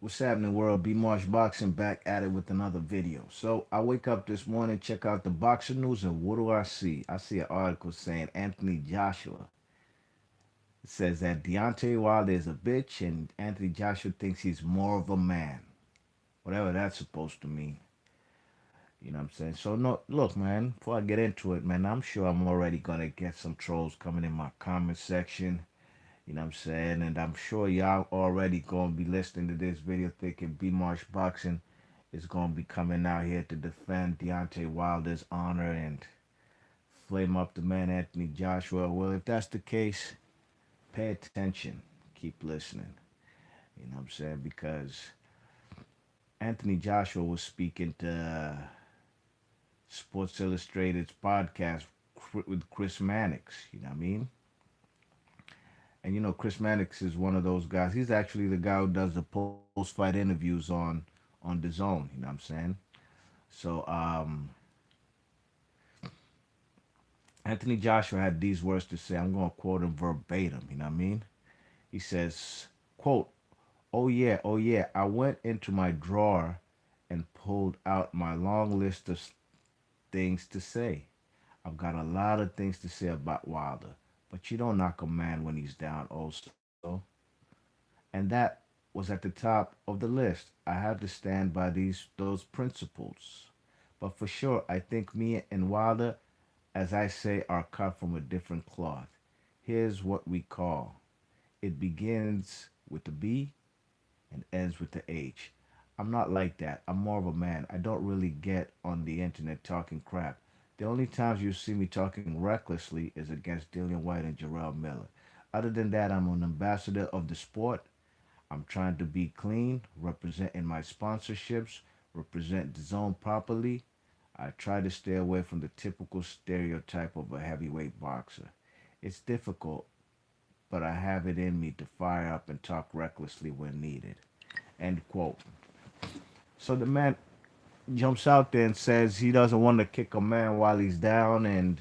What's happening, world? B Marsh Boxing back at it with another video. So I wake up this morning, check out the boxing news, and what do I see? I see an article saying Anthony Joshua. It says that Deontay Wilder is a bitch, and Anthony Joshua thinks he's more of a man. Whatever that's supposed to mean. You know what I'm saying? So no, look, man. Before I get into it, man, I'm sure I'm already gonna get some trolls coming in my comment section. You know what I'm saying? And I'm sure y'all already gonna be listening to this video thinking B Marsh Boxing is gonna be coming out here to defend Deontay Wilder's honor and flame up the man Anthony Joshua. Well, if that's the case, pay attention. Keep listening. You know what I'm saying? Because Anthony Joshua was speaking to Sports Illustrated's podcast with Chris Mannix. You know what I mean? And you know, Chris Mannix is one of those guys. He's actually the guy who does the post-fight interviews on the Zone. You know what I'm saying? So Anthony Joshua had these words to say. I'm going to quote him verbatim. You know what I mean? He says, "Quote: oh yeah. I went into my drawer and pulled out my long list of things to say. I've got a lot of things to say about Wilder, but you don't knock a man when he's down. Also." And that was at the top of the list. I have to stand by those principles. But for sure, I think me and Wilder, as I say, are cut from a different cloth. Here's what we call it begins with the B and ends with the H. I'm not like that. I'm more of a man. I don't really get on the internet talking crap. The only times you see me talking recklessly is against Dillian White and Jarrell Miller. Other than that, I'm an ambassador of the sport. I'm trying to be clean, representing my sponsorships, represent the zone properly. I try to stay away from the typical stereotype of a heavyweight boxer. It's difficult, but I have it in me to fire up and talk recklessly when needed. End quote. So the man jumps out there and says he doesn't want to kick a man while he's down, and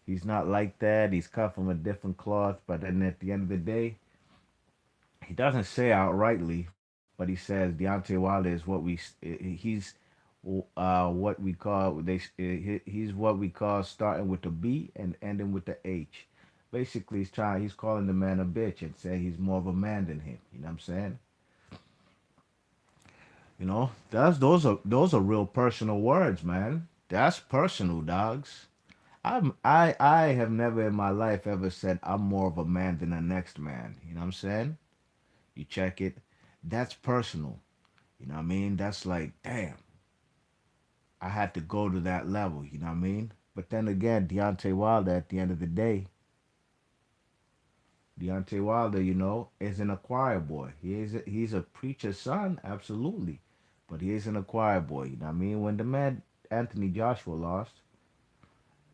he's not like that. He's cut from a different cloth, but then at the end of the day, he doesn't say outrightly, but he says Deontay Wilder is what we call he's what we call starting with the B and ending with the H. Basically, he's calling the man a bitch and saying he's more of a man than him. You know what I'm saying? You know, those are real personal words, man. That's personal, dogs. I have never in my life ever said I'm more of a man than the next man. You know what I'm saying? You check it. That's personal. You know what I mean? That's like, damn, I had to go to that level. You know what I mean? But then again, Deontay Wilder, at the end of the day, Deontay Wilder, isn't a choir boy. He's a preacher's son, absolutely, but he isn't a choir boy. You know what I mean? When the man Anthony Joshua lost,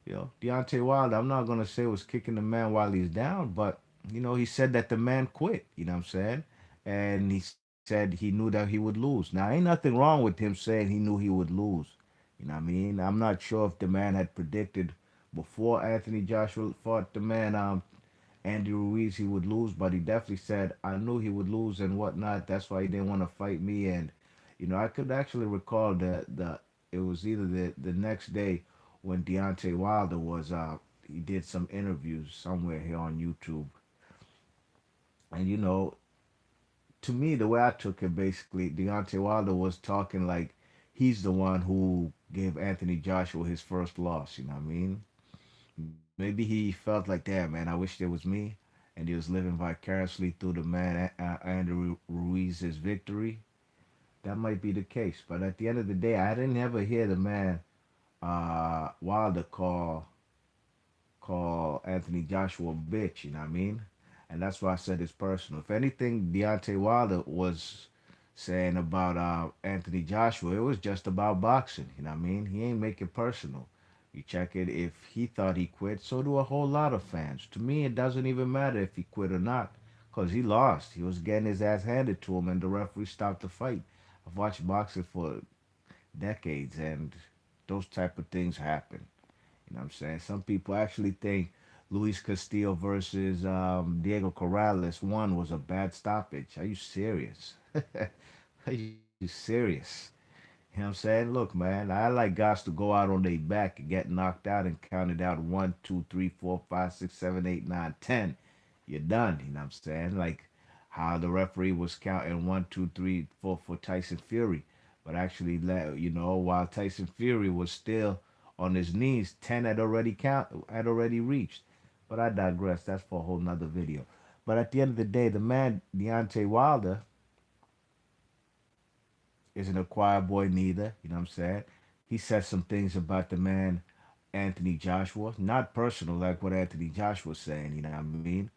Deontay Wilder, I'm not gonna say was kicking the man while he's down, but he said that the man quit. You know what I'm saying? And he said he knew that he would lose. Now, ain't nothing wrong with him saying he knew he would lose. You know what I mean? I'm not sure if the man had predicted before Anthony Joshua fought the man Andy Ruiz he would lose, but he definitely said I knew he would lose and whatnot. That's why he didn't want to fight me. And I could actually recall the it was either the next day when Deontay Wilder was he did some interviews somewhere here on YouTube, and to me the way I took it basically Deontay Wilder was talking like he's the one who gave Anthony Joshua his first loss. You know what I mean? Maybe he felt like, damn man, I wish it was me, and he was living vicariously through the man Andrew Ruiz's victory. That might be the case, but at the end of the day, I didn't ever hear the man Wilder call Anthony Joshua a bitch. You know what I mean? And that's why I said it's personal. If anything, Deontay Wilder was saying about Anthony Joshua, it was just about boxing. You know what I mean? He ain't make it personal. You check it. If he thought he quit, so do a whole lot of fans. To me, it doesn't even matter if he quit or not, cause he lost. He was getting his ass handed to him, and the referee stopped the fight. I've watched boxing for decades, and those type of things happen. You know what I'm saying? Some people actually think Luis Castillo versus Diego Corrales one was a bad stoppage. Are you serious? Are you serious? You know what I'm saying? Look, man, I like guys to go out on their back and get knocked out and count it out 1, 2, 3, 4, 5, 6, 7, 8, 9, 10. You're done. You know what I'm saying? Like how the referee was counting 1, 2, 3, 4 for Tyson Fury. But actually, while Tyson Fury was still on his knees, 10 had already reached. But I digress. That's for a whole nother video. But at the end of the day, the man Deontay Wilder isn't a choir boy neither. You know what I'm saying? He said some things about the man Anthony Joshua, not personal like what Anthony Joshua's saying. You know what I mean?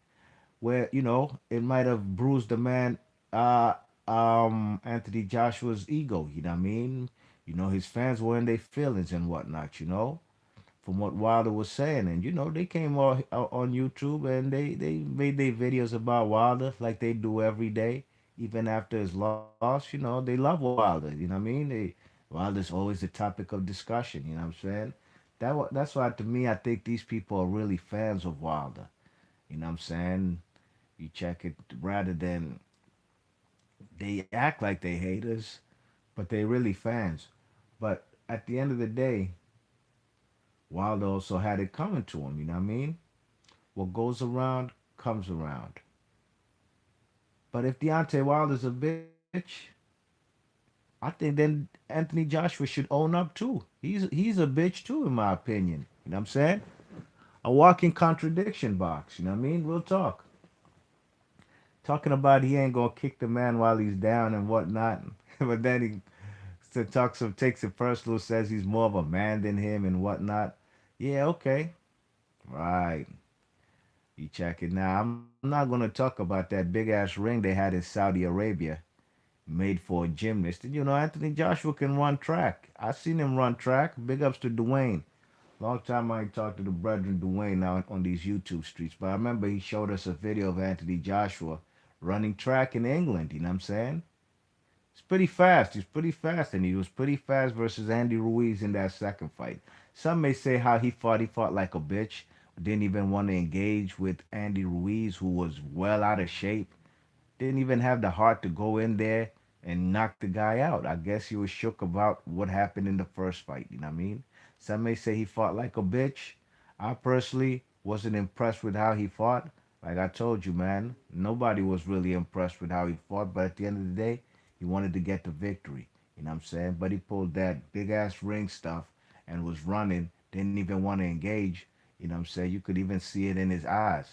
Where it might have bruised the man, uh, Anthony Joshua's ego. You know what I mean? His fans were in their feelings and whatnot. From what Wilder was saying, and they came on YouTube and they made their videos about Wilder like they do every day, even after his loss. They love Wilder. You know what I mean? Wilder's always the topic of discussion. You know what I'm saying? That's why to me I think these people are really fans of Wilder. You know what I'm saying? You check it rather than they act like they haters, but they really fans. But at the end of the day, Wilder also had it coming to him. You know what I mean? What goes around comes around. But if Deontay Wilder's a bitch, I think then Anthony Joshua should own up too. He's a bitch too, in my opinion. You know what I'm saying? A walking contradiction box. You know what I mean? Real talk. Talking about he ain't gonna kick the man while he's down and whatnot, but then he takes it personal, says he's more of a man than him and whatnot. Yeah, okay, right. You check it now. I'm not gonna talk about that big ass ring they had in Saudi Arabia made for a gymnast. And Anthony Joshua can run track. I seen him run track. Big ups to Dwayne. Long time I ain't talked to the brethren Dwayne now on these YouTube streets. But I remember he showed us a video of Anthony Joshua running track in England. You know what I'm saying? He's pretty fast. He's pretty fast. And he was pretty fast versus Andy Ruiz in that second fight. Some may say how he fought. He fought like a bitch. Didn't even want to engage with Andy Ruiz, who was well out of shape. Didn't even have the heart to go in there and knock the guy out. I guess he was shook about what happened in the first fight. You know what I mean? Some may say he fought like a bitch. I personally wasn't impressed with how he fought. Like I told you, man, nobody was really impressed with how he fought. But at the end of the day, he wanted to get the victory. You know what I'm saying? But he pulled that big ass ring stuff and was running. Didn't even want to engage. You know what I'm saying? You could even see it in his eyes.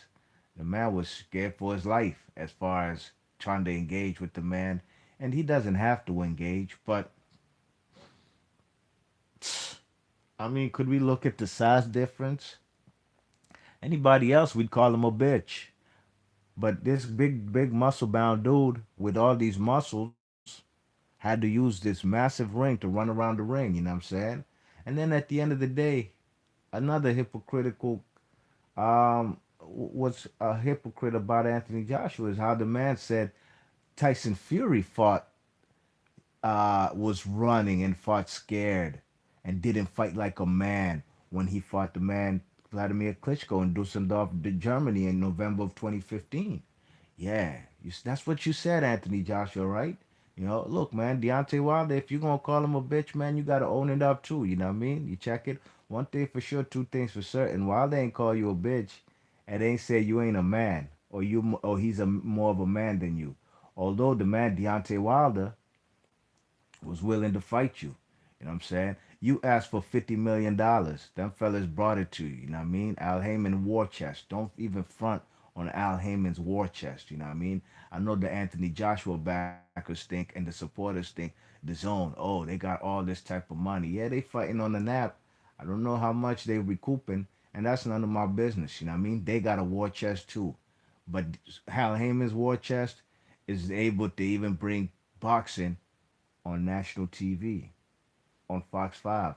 The man was scared for his life as far as trying to engage with the man. And he doesn't have to engage, but I mean, could we look at the size difference? Anybody else, we'd call him a bitch. But this big muscle bound dude with all these muscles had to use this massive ring to run around the ring, you know what I'm saying? And then at the end of the day, another hypocritical what's a hypocrite about Anthony Joshua is how the man said Tyson Fury was running and fought scared and didn't fight like a man when he fought the man Vladimir Klitschko in Dusseldorf, Germany in November of 2015. Yeah, that's what you said, Anthony Joshua, right? Look, man, Deontay Wilder, if you're going to call him a bitch, man, you got to own it up too. You know what I mean? You check it. One thing for sure, two things for certain. Wilder ain't call you a bitch and ain't say you ain't a man or he's more of a man than you. Although the man Deontay Wilder was willing to fight you. You know what I'm saying? You asked for $50 million. Them fellas brought it to you. You know what I mean? Al Heyman war chest. Don't even front on Al Heyman's war chest. You know what I mean? I know the Anthony Joshua backers think and the supporters think the zone. Oh, they got all this type of money. Yeah, they fighting on the nap. I don't know how much they recouping, and that's none of my business. You know what I mean? They got a war chest too. But Al Heyman's war chest is able to even bring boxing on national TV on Fox 5.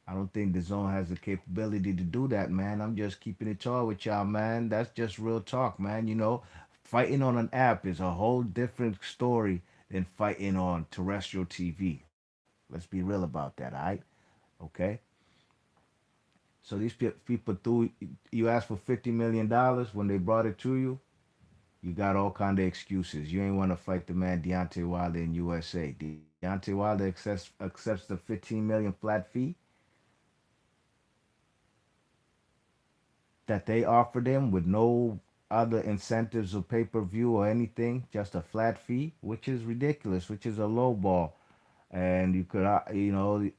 I don't think the zone has the capability to do that, man. I'm just keeping it tall with y'all, man. That's just real talk, man. Fighting on an app is a whole different story than fighting on terrestrial TV. Let's be real about that, all right? Okay? So these people threw, you asked for $50 million when they brought it to you. You got all kind of excuses. You ain't want to fight the man Deontay Wilder in USA. Deontay Wilder accepts the 15 million flat fee that they offered him with no other incentives of pay per view or anything, just a flat fee, which is ridiculous, which is a low ball. And you could,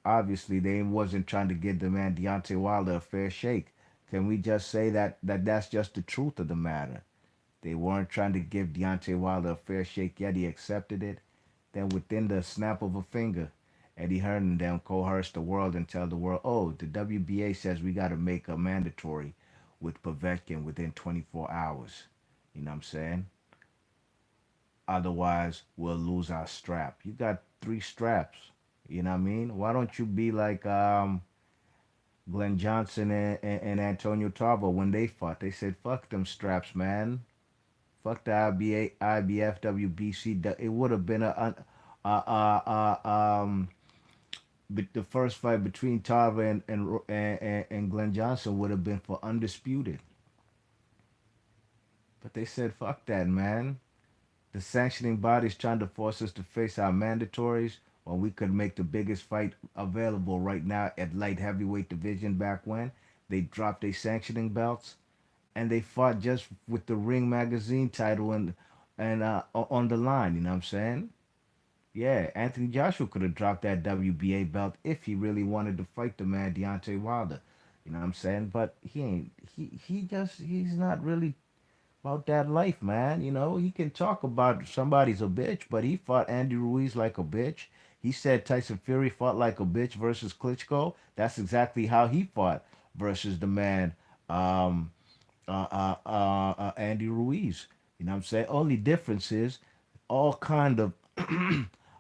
obviously they wasn't trying to give the man Deontay Wilder a fair shake. Can we just say that that's just the truth of the matter? They weren't trying to give Deontay Wilder a fair shake, yet he accepted it. Then within the snap of a finger, Eddie Hearn and them coerce the world and tell the world, oh, the WBA says we got to make a mandatory with Povetkin within 24 hours. You know what I'm saying? Otherwise, we'll lose our strap. You got three straps. You know what I mean? Why don't you be like Glenn Johnson and Antonio Tarver when they fought? They said, fuck them straps, man. Fuck the IBA, IBF, WBC. It would have been the first fight between Tarver and Glenn Johnson would have been for undisputed. But they said, fuck that, man. The sanctioning body's trying to force us to face our mandatories when we could make the biggest fight available right now at light heavyweight division back when. They dropped their sanctioning belts and they fought just with the Ring magazine title and on the line, you know what I'm saying? Yeah, Anthony Joshua could have dropped that WBA belt if he really wanted to fight the man Deontay Wilder. You know what I'm saying? But he ain't he's not really about that life, man. You know, he can talk about somebody's a bitch, but he fought Andy Ruiz like a bitch. He said Tyson Fury fought like a bitch versus Klitschko. That's exactly how he fought versus the man um, Andy Ruiz. You know what I'm saying? Only difference is all kind of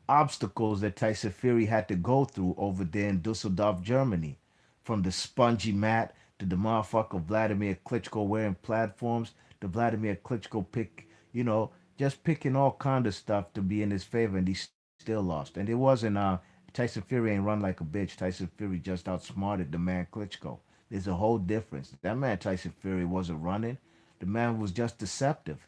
obstacles that Tyson Fury had to go through over there in Dusseldorf, Germany. From the spongy mat to the motherfucker Vladimir Klitschko wearing platforms, the Vladimir Klitschko just picking all kind of stuff to be in his favor, and he still lost. And it wasn't Tyson Fury ain't run like a bitch. Tyson Fury just outsmarted the man Klitschko. There's a whole difference. That man Tyson Fury wasn't running. The man was just deceptive.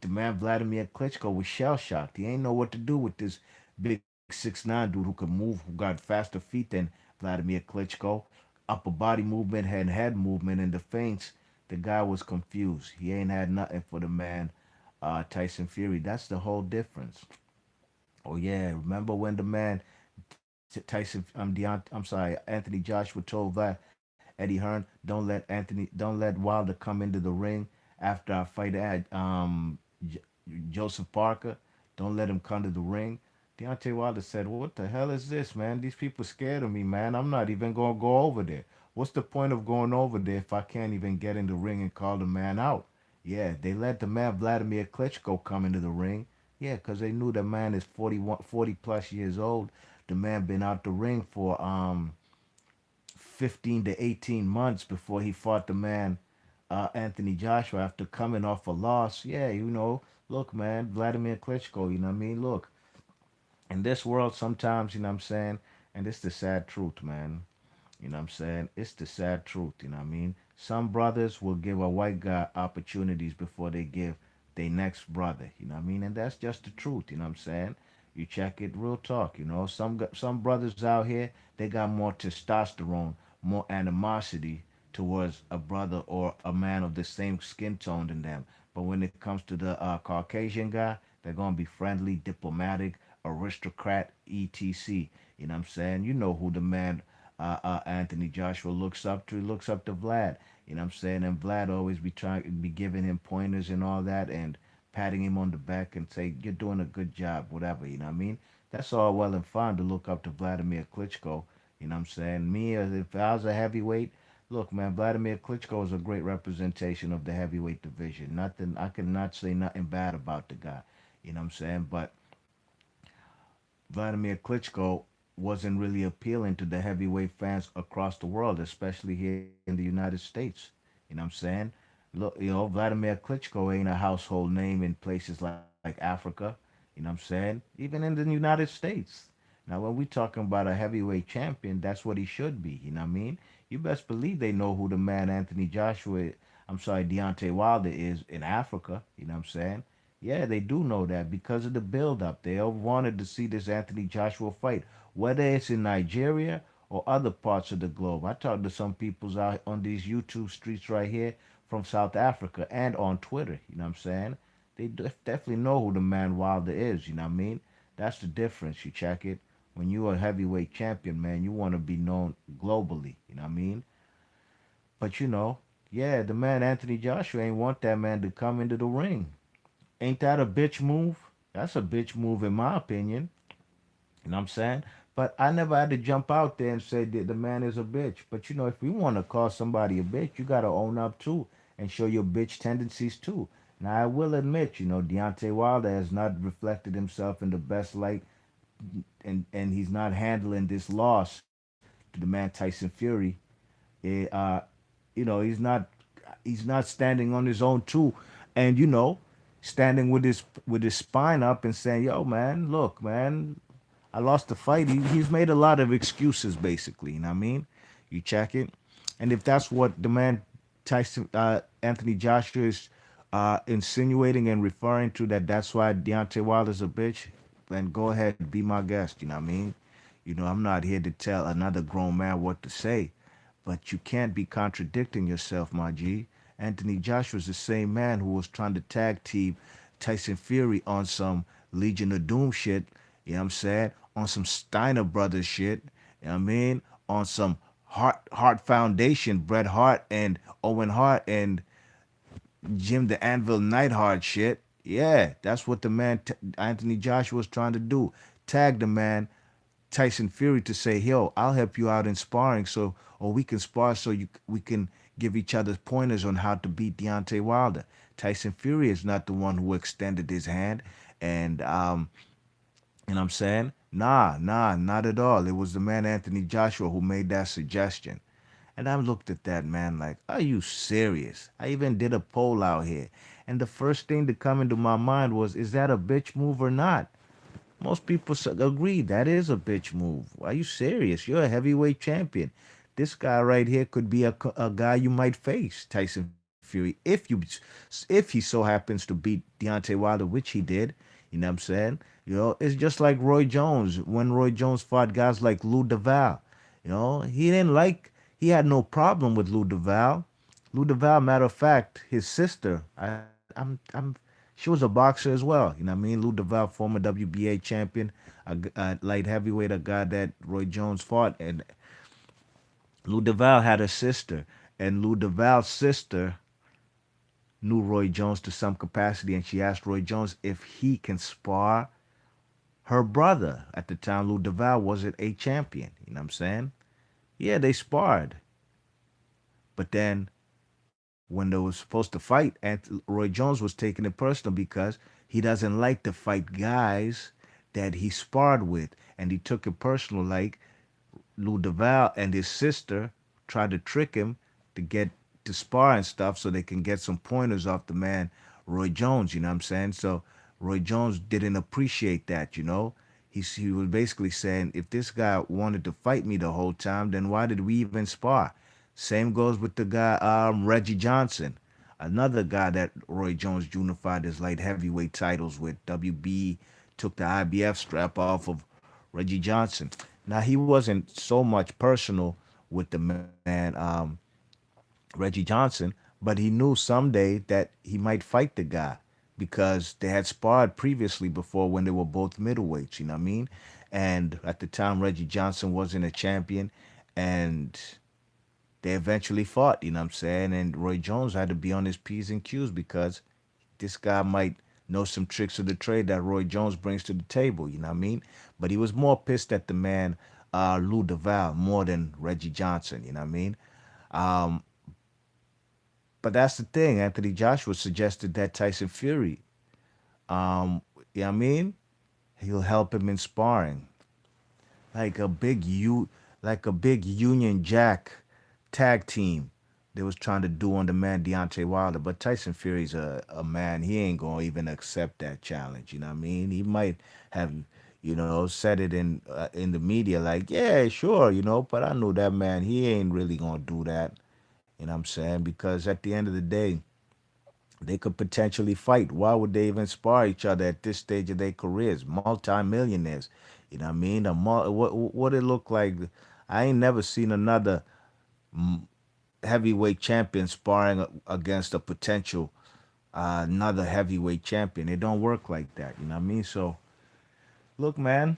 The man Vladimir Klitschko was shell shocked. He ain't know what to do with this big 6'9" dude who could move, who got faster feet than Vladimir Klitschko. Upper body movement, head movement, and the feints. The guy was confused. He ain't had nothing for the man Tyson Fury. That's the whole difference. Oh yeah, remember when the man I'm sorry, Anthony Joshua told Eddie Hearn, don't let Wilder come into the ring after I fight at Joseph Parker. Don't let him come to the ring. Deontay Wilder said, "What the hell is this, man? These people scared of me, man. I'm not even gonna go over there. What's the point of going over there if I can't even get in the ring and call the man out?" Yeah, they let the man Vladimir Klitschko come into the ring. Yeah, because they knew the man is 40 plus years old. The man been out the ring for 15 to 18 months before he fought the man Anthony Joshua after coming off a loss. Yeah, look, man, Vladimir Klitschko, you know what I mean? Look, in this world, sometimes, you know what I'm saying? And it's the sad truth, man. You know what I'm saying? It's the sad truth, you know what I mean? Some brothers will give a white guy opportunities before they give their next brother, you know what I mean? And that's just the truth, you know what I'm saying? You check it, real talk, some brothers out here, they got more testosterone, more animosity towards a brother or a man of the same skin tone than them. But when it comes to the Caucasian guy, they're going to be friendly, diplomatic, aristocrat, etc. You know what I'm saying? You know who the man Anthony Joshua looks up to. He looks up to Vlad. You know what I'm saying? And Vlad always be giving him pointers and all that and patting him on the back and say, "You're doing a good job," whatever, you know what I mean? That's all well and fine to look up to Vladimir Klitschko. You know what I'm saying? Me, if I was a heavyweight, look, man, Vladimir Klitschko is a great representation of the heavyweight division. Nothing, I cannot say nothing bad about the guy. You know what I'm saying? But Vladimir Klitschko wasn't really appealing to the heavyweight fans across the world, especially here in the United States. You know what I'm saying? Look, Vladimir Klitschko ain't a household name in places like Africa. You know what I'm saying? Even in the United States. Now, when we talking about a heavyweight champion, that's what he should be. You know what I mean? You best believe they know who the man Anthony Joshua I'm sorry, Deontay Wilder is in Africa. You know what I'm saying? Yeah, they do know that because of the build up. They all wanted to see this Anthony Joshua fight, whether it's in Nigeria or other parts of the globe. I talked to some peoples out on these YouTube streets right here from South Africa and on Twitter. You know what I'm saying? They definitely know who the man Wilder is. You know what I mean? That's the difference. You check it. When you're a heavyweight champion, man, you want to be known globally. You know what I mean? But yeah, the man Anthony Joshua ain't want that man to come into the ring. Ain't that a bitch move? That's a bitch move in my opinion. You know what I'm saying? But I never had to jump out there and say that the man is a bitch. But if you want to call somebody a bitch, you gotta own up too and show your bitch tendencies too. Now I will admit, Deontay Wilder has not reflected himself in the best light, and he's not handling this loss to the man Tyson Fury. Eh, he's not standing on his own too, and standing with his spine up and saying, "Yo, man, look, man, I lost the fight." He's made a lot of excuses, basically. You know what I mean? You check it, and if that's what the man Anthony Joshua is insinuating and referring to, that's why Deontay Wilder's a bitch, then go ahead, be my guest. You know what I mean? I'm not here to tell another grown man what to say, but you can't be contradicting yourself, my G. Anthony Joshua's the same man who was trying to tag team Tyson Fury on some Legion of Doom shit, you know what I'm saying? On some Steiner Brothers shit, you know what I mean? On some Hart Foundation, Bret Hart and Owen Hart and Jim the Anvil Neidhart shit. Yeah, that's what the man Anthony Joshua was trying to do. Tag the man Tyson Fury to say, "Yo, I'll help you out in sparring, or we can spar so we can give each other pointers on how to beat Deontay Wilder." Tyson Fury is not the one who extended his hand, and I'm saying, nah, not at all. It was the man Anthony Joshua who made that suggestion. And I looked at that man like, are you serious? I even did a poll out here. And the first thing to come into my mind was, is that a bitch move or not? Most people agree that is a bitch move. Are you serious? You're a heavyweight champion. This guy right here could be a guy you might face, Tyson Fury, if he so happens to beat Deontay Wilder, which he did. You know what I'm saying? It's just like Roy Jones when Roy Jones fought guys like Lou DeVal. He had no problem with Lou DeVal. Lou DeVal, matter of fact, his sister, she was a boxer as well. You know what I mean? Lou DeVal, former WBA champion, a light heavyweight, a guy that Roy Jones fought. And Lou DeVal had a sister. And Lou DeVal's sister knew Roy Jones to some capacity. And she asked Roy Jones if he can spar her brother. At the time, Lou DeVal wasn't a champion. You know what I'm saying? Yeah, they sparred. But then when they were supposed to fight, Roy Jones was taking it personal because he doesn't like to fight guys that he sparred with, and he took it personal. Like Lou Duval and his sister tried to trick him to get to spar and stuff, so they can get some pointers off the man Roy Jones. You know what I'm saying? So Roy Jones didn't appreciate that. He was basically saying, if this guy wanted to fight me the whole time, then why did we even spar? Same goes with the guy Reggie Johnson, another guy that Roy Jones unified his light heavyweight titles with. WB took the IBF strap off of Reggie Johnson. Now he wasn't so much personal with the man Reggie Johnson, but he knew someday that he might fight the guy because they had sparred previously before when they were both middleweights. You know what I mean? And at the time, Reggie Johnson wasn't a champion, and they eventually fought, you know what I'm saying? And Roy Jones had to be on his P's and Q's because this guy might know some tricks of the trade that Roy Jones brings to the table, you know what I mean? But he was more pissed at the man Lou DeVal more than Reggie Johnson, you know what I mean? Um, but that's the thing. Anthony Joshua suggested that Tyson Fury, you know what I mean? He'll help him in sparring. like a big u like a big Union Jack tag team they was trying to do on the man Deontay Wilder. But Tyson Fury's a man. He ain't gonna even accept that challenge. You know what I mean? He might have, said it in the media like, yeah, sure, but I know that man. He ain't really gonna do that. You know what I'm saying? Because at the end of the day, they could potentially fight. Why would they even spar each other at this stage of their careers? Multi-millionaires. You know what I mean? What it look like? I ain't never seen another heavyweight champion sparring against a potential another heavyweight champion. It don't work like that. You know what I mean? So look, man,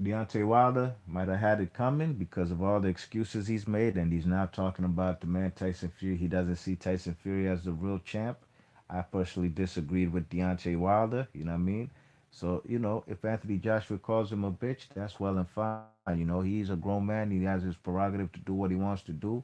Deontay Wilder might have had it coming because of all the excuses he's made, and he's now talking about the man Tyson Fury. He doesn't see Tyson Fury as the real champ. I personally disagreed with Deontay Wilder. You know what I mean? So if Anthony Joshua calls him a bitch, that's well and fine. He's a grown man. He has his prerogative to do what he wants to do.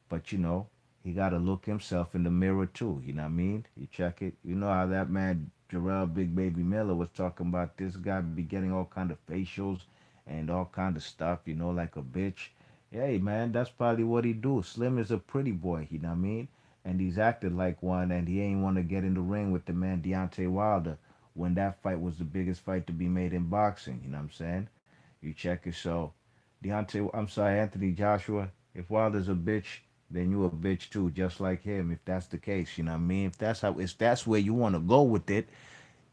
But he got to look himself in the mirror too. You know what I mean? You check it. You know how that man Jarrell Big Baby Miller was talking about this guy be getting all kind of facials and all kind of stuff. Like a bitch. Hey man, that's probably what he do. Slim is a pretty boy. You know what I mean? And he's acted like one, and he ain't want to get in the ring with the man Deontay Wilder when that fight was the biggest fight to be made in boxing. You know what I'm saying? You check it. So I'm sorry, Anthony Joshua. If Wilder's a bitch, then you a bitch too, just like him. If that's the case, you know what I mean. If that's where you want to go with it,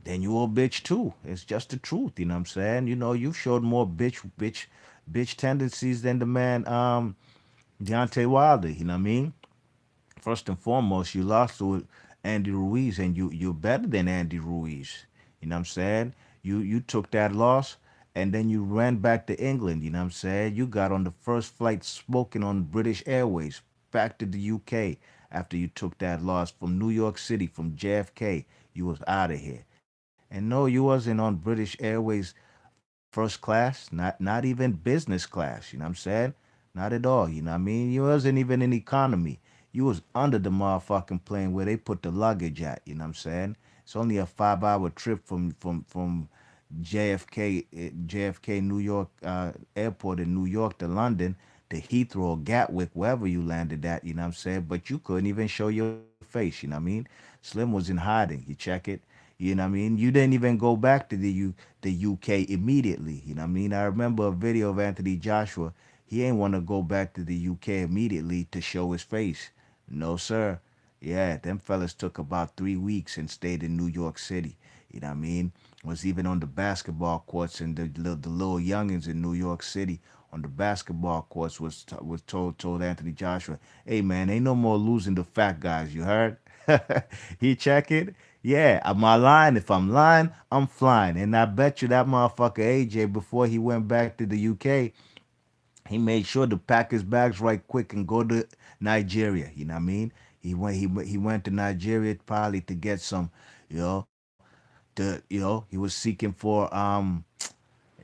then you a bitch too. It's just the truth, you know what I'm saying. You've showed more bitch tendencies than the man Deontay Wilder. You know what I mean. First and foremost, you lost to Andy Ruiz, and you're better than Andy Ruiz. You know what I'm saying? You took that loss, and then you ran back to England. You know what I'm saying? You got on the first flight smoking on British Airways back to the UK after you took that loss from New York City from JFK. You was out of here. And no, you wasn't on British Airways first class, not even business class. You know what I'm saying? Not at all. You know what I mean? You wasn't even in economy. You was under the motherfucking plane where they put the luggage at. You know what I'm saying? It's only a 5 hour trip from JFK New York airport in New York to London to Heathrow or Gatwick, wherever you landed at. You know what I'm saying? But you couldn't even show your face. You know what I mean? Slim was in hiding. You check it. You know what I mean? You didn't even go back to the UK immediately. You know what I mean? I remember a video of Anthony Joshua. He ain't want to go back to the UK immediately to show his face. No, sir. Yeah, them fellas took about 3 weeks and stayed in New York City. You know what I mean? Was even on the basketball courts and the little youngins in New York City on the basketball courts was told Anthony Joshua, "Hey man, ain't no more losing the fat guys. You heard?" He check it. Yeah, am I lying? If I'm lying, I'm flying. And I bet you that motherfucker AJ, before he went back to the UK, he made sure to pack his bags right quick and go to Nigeria. You know what I mean? He went to Nigeria probably to get some, you know, he was seeking for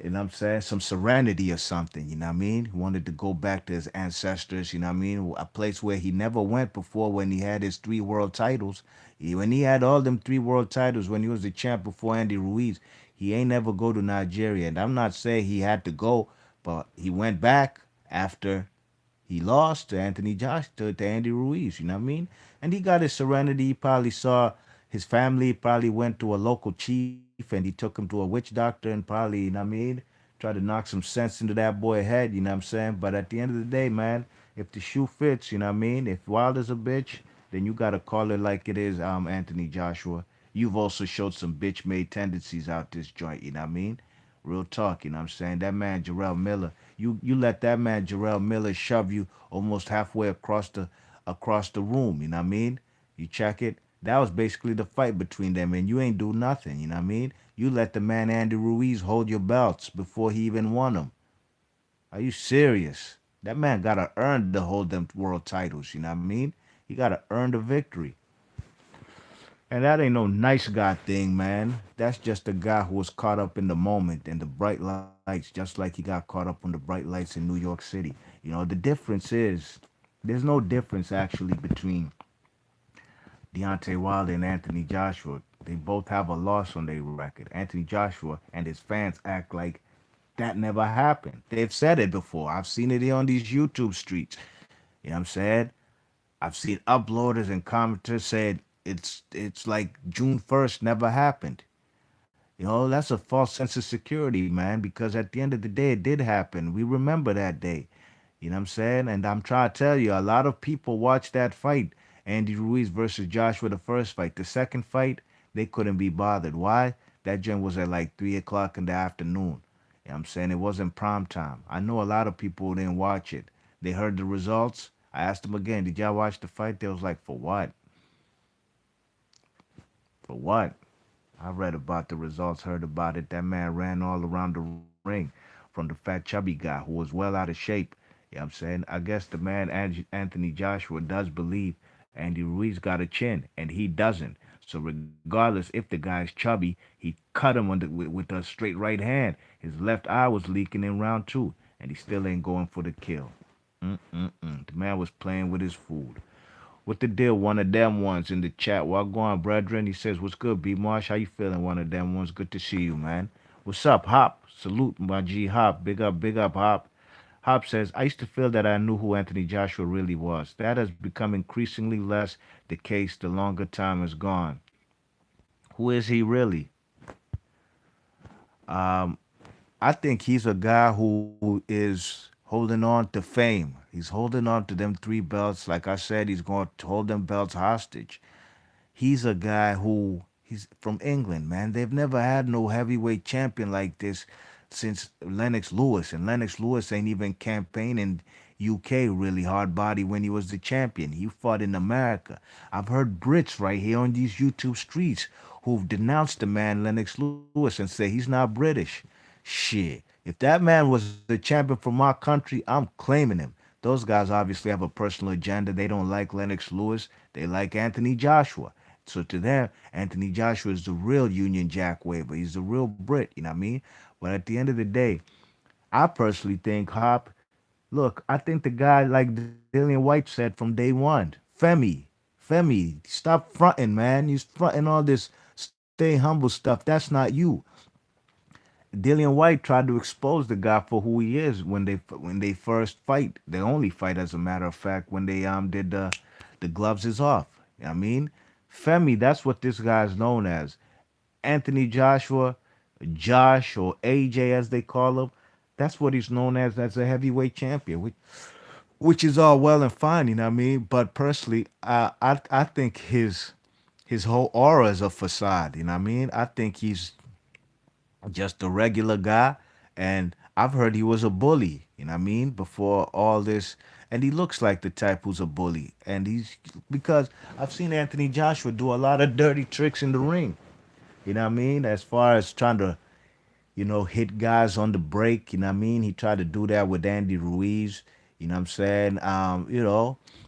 you know what I'm saying, some serenity or something, you know what I mean? He wanted to go back to his ancestors, you know what I mean? A place where he never went before when he had his 3 world titles. When he had all them 3 world titles when he was the champ before Andy Ruiz, he ain't never go to Nigeria. And I'm not saying he had to go, but he went back after he lost to to Andy Ruiz, you know what I mean? And he got his serenity. He probably saw his family, probably went to a local chief and he took him to a witch doctor and probably, you know what I mean, tried to knock some sense into that boy's head, you know what I'm saying? But at the end of the day, man, if the shoe fits, you know what I mean? If Wilder's a bitch, then you gotta call it like it is, Anthony Joshua. You've also showed some bitch made tendencies out this joint, you know what I mean? Real talk, you know what I'm saying? That man Jarrell Miller, you let that man Jarrell Miller shove you almost halfway across the room, you know what I mean? You check it. That was basically the fight between them, and you ain't do nothing, you know what I mean? You let the man Andy Ruiz hold your belts before he even won them. Are you serious? That man gotta earn to hold them world titles, you know what I mean? He gotta earn the victory. And that ain't no nice guy thing, man. That's just a guy who was caught up in the moment and the bright lights, just like he got caught up on the bright lights in New York City. The difference is there's no difference actually between Deontay Wilder and Anthony Joshua. They both have a loss on their record. Anthony Joshua and his fans act like that never happened. They've said it before. I've seen it on these YouTube streets. You know what I'm saying? I've seen uploaders and commenters said it's like June 1st never happened. That's a false sense of security, man, because at the end of the day, it did happen. We remember that day. You know what I'm saying? And I'm trying to tell you, a lot of people watched that fight, Andy Ruiz versus Joshua, the first fight. The second fight, they couldn't be bothered. Why? That gym was at like 3 o'clock in the afternoon. You know what I'm saying? It wasn't prime time. I know a lot of people didn't watch it. They heard the results. I asked them again, did y'all watch the fight? They was like, for what? For what? I read about the results, heard about it. That man ran all around the ring from the fat chubby guy who was well out of shape. You know what I'm saying? I guess the man Anthony Joshua does believe Andy Ruiz got a chin, and he doesn't. So regardless if the guy's chubby, he cut him with a straight right hand. His left eye was leaking in round two, and he still ain't going for the kill. Mm-mm-mm. The man was playing with his food. What the deal? One of them ones in the chat. What going, brethren? He says, "What's good, B Marsh? How you feeling? One of them ones. Good to see you, man. What's up, Hop? Salute, my G Hop. Big up, Hop." Hop says, "I used to feel that I knew who Anthony Joshua really was. That has become increasingly less the case the longer time has gone. Who is he really? Um, I think he's a guy who is holding on to fame. He's holding on to them three belts. Like I said, he's going to hold them belts hostage. He's a guy who he's from England, man. They've never had no heavyweight champion like this since Lennox Lewis, and Lennox Lewis ain't even campaigned in UK really hard body when he was the champion. He fought in America. I've heard Brits right here on these YouTube streets who've denounced the man Lennox Lewis and say he's not British. Shit. If that man was the champion from my country, I'm claiming him. Those guys obviously have a personal agenda. They don't like Lennox Lewis. They like Anthony Joshua. So to them, Anthony Joshua is the real Union Jack waver. He's the real Brit, you know what I mean? But at the end of the day, I personally think Hop, look, I think the guy like Dillian White said from day one, Femi, stop fronting, man. You're fronting all this stay humble stuff. That's not you. Dillian White tried to expose the guy for who he is when they first fight. The only fight, as a matter of fact, when they did the gloves is off. You know what I mean, Femi, that's what this guy is known as. Anthony Joshua, Josh or AJ as they call him. That's what he's known as a heavyweight champion, which is all well and fine. You know what I mean? But personally, I think his whole aura is a facade. You know what I mean? I think he's just a regular guy. And I've heard he was a bully, you know what I mean, before all this. And he looks like the type who's a bully. And he's because I've seen Anthony Joshua do a lot of dirty tricks in the ring. You know what I mean? As far as trying to hit guys on the break. You know what I mean? He tried to do that with Andy Ruiz. You know what I'm saying?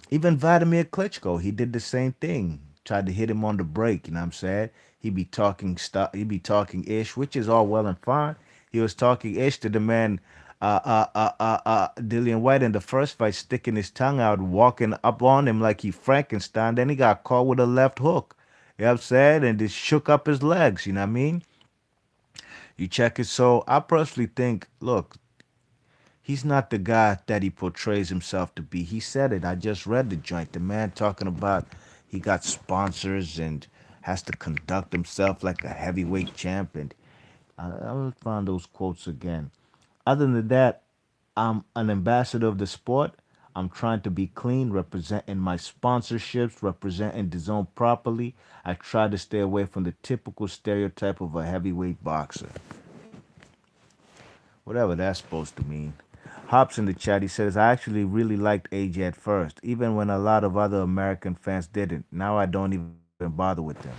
Even Vladimir Klitschko, he did the same thing. Tried to hit him on the break. You know what I'm saying? He be talking stuff. He be talking ish, which is all well and fine. He was talking ish to the man, Dillian White in the first fight, sticking his tongue out, walking up on him like he Frankenstein. Then he got caught with a left hook. You know what I'm saying? And just shook up his legs. You know what I mean? You check it. So I personally think, look, he's not the guy that he portrays himself to be. He said it. I just read the joint. The man talking about he got sponsors and has to conduct himself like a heavyweight champ. And I will find those quotes again. Other than that, I'm an ambassador of the sport. I'm trying to be clean, representing my sponsorships, representing the zone properly. I try to stay away from the typical stereotype of a heavyweight boxer. Whatever that's supposed to mean. Hops in the chat, he says, I actually really liked AJ at first, even when a lot of other American fans didn't. Now I don't even bother with them.